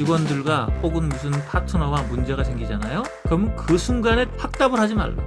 직원들과 혹은 무슨 파트너와 문제가 생기잖아요. 그럼 그 순간에 확답을 하지 말라고.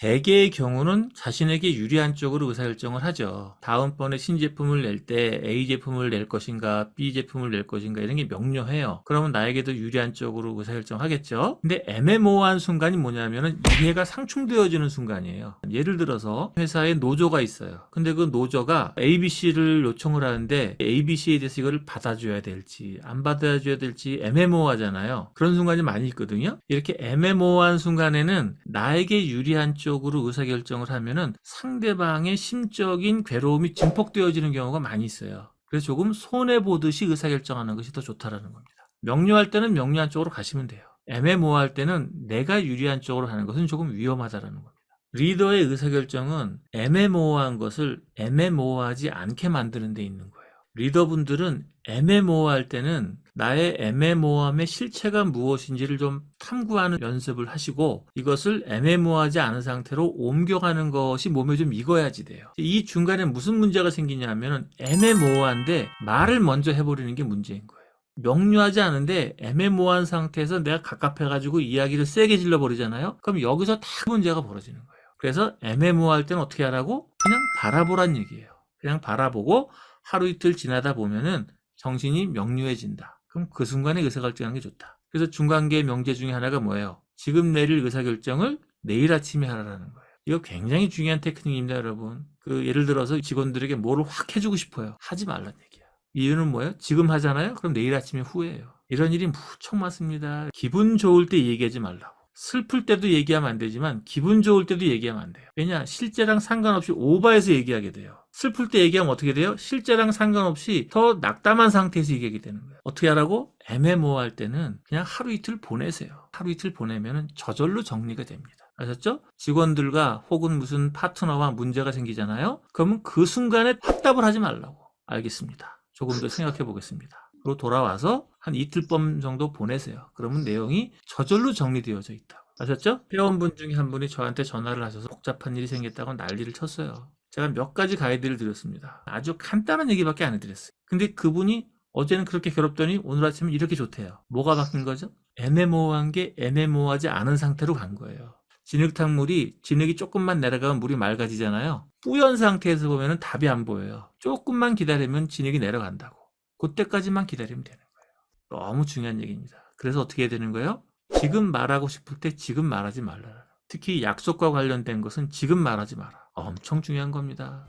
대개의 경우는 자신에게 유리한 쪽으로 의사결정을 하죠. 다음번에 신제품을 낼 때 A 제품을 낼 것인가 B 제품을 낼 것인가 이런 게 명료해요. 그러면 나에게도 유리한 쪽으로 의사결정하겠죠. 근데 애매모호한 순간이 뭐냐면은 이해가 상충되어지는 순간이에요. 예를 들어서 회사에 노조가 있어요. 근데 그 노조가 ABC를 요청을 하는데 ABC에 대해서 이거를 받아줘야 될지 안 받아줘야 될지 애매모호하잖아요. 그런 순간이 많이 있거든요. 이렇게 애매모호한 순간에는 나에게 유리한 쪽으로 의사결정을 하면은 상대방의 심적인 괴로움이 증폭되어지는 경우가 많이 있어요. 그래서 조금 손해보듯이 의사결정하는 것이 더 좋다라는 겁니다. 명료할 때는 명료한 쪽으로 가시면 돼요. 애매모호할 때는 내가 유리한 쪽으로 하는 것은 조금 위험하다라는 겁니다. 리더의 의사결정은 애매모호한 것을 애매모호하지 않게 만드는 데 있는 거예요. 리더분들은 애매모호할 때는 나의 애매모호함의 실체가 무엇인지를 좀 탐구하는 연습을 하시고 이것을 애매모호하지 않은 상태로 옮겨가는 것이 몸에 좀 익어야지 돼요. 이 중간에 무슨 문제가 생기냐면 애매모호한데 말을 먼저 해버리는 게 문제인 거예요. 명료하지 않은데 애매모호한 상태에서 내가 갑갑해가지고 이야기를 세게 질러버리잖아요. 그럼 여기서 다 문제가 벌어지는 거예요. 그래서 애매모호할 때는 어떻게 하라고? 그냥 바라보란 얘기예요. 그냥 바라보고 하루 이틀 지나다 보면은 정신이 명료해진다. 그럼 그 순간에 의사결정하는 게 좋다. 그래서 중간계의 명제 중에 하나가 뭐예요? 지금 내릴 의사결정을 내일 아침에 하라는 거예요. 이거 굉장히 중요한 테크닉입니다, 여러분. 예를 들어서 직원들에게 뭐를 확 해주고 싶어요. 하지 말란 얘기야. 이유는 뭐예요? 지금 하잖아요? 그럼 내일 아침에 후회해요. 이런 일이 무척 많습니다. 기분 좋을 때 얘기하지 말라고. 슬플 때도 얘기하면 안 되지만 기분 좋을 때도 얘기하면 안 돼요. 왜냐? 실제랑 상관없이 오버해서 얘기하게 돼요. 슬플 때 얘기하면 어떻게 돼요? 실제랑 상관없이 더 낙담한 상태에서 얘기하게 되는 거예요. 어떻게 하라고? 애매모호할 때는 그냥 하루 이틀 보내세요. 하루 이틀 보내면 저절로 정리가 됩니다. 아셨죠? 직원들과 혹은 무슨 파트너와 문제가 생기잖아요. 그러면 그 순간에 확답을 하지 말라고. 알겠습니다. 조금 더 생각해 보겠습니다. 그리고 돌아와서 한 이틀 밤 정도 보내세요. 그러면 내용이 저절로 정리되어져 있다고. 아셨죠? 회원분 중에 한 분이 저한테 전화를 하셔서 복잡한 일이 생겼다고 난리를 쳤어요. 제가 몇 가지 가이드를 드렸습니다. 아주 간단한 얘기밖에 안 해드렸어요. 근데 그분이 어제는 그렇게 괴롭더니 오늘 아침에 이렇게 좋대요. 뭐가 바뀐 거죠? 애매모호한 게 애매모호하지 않은 상태로 간 거예요. 진흙탕물이 진흙이 조금만 내려가면 물이 맑아지잖아요. 뿌연 상태에서 보면 답이 안 보여요. 조금만 기다리면 진흙이 내려간다고. 그때까지만 기다리면 되는 거예요. 너무 중요한 얘기입니다. 그래서 어떻게 해야 되는 거예요? 지금 말하고 싶을 때 지금 말하지 말라. 특히 약속과 관련된 것은 지금 말하지 마라. 엄청 중요한 겁니다.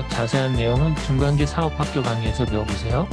자세한 내용은 중간계 사업학교 강의에서 배워보세요.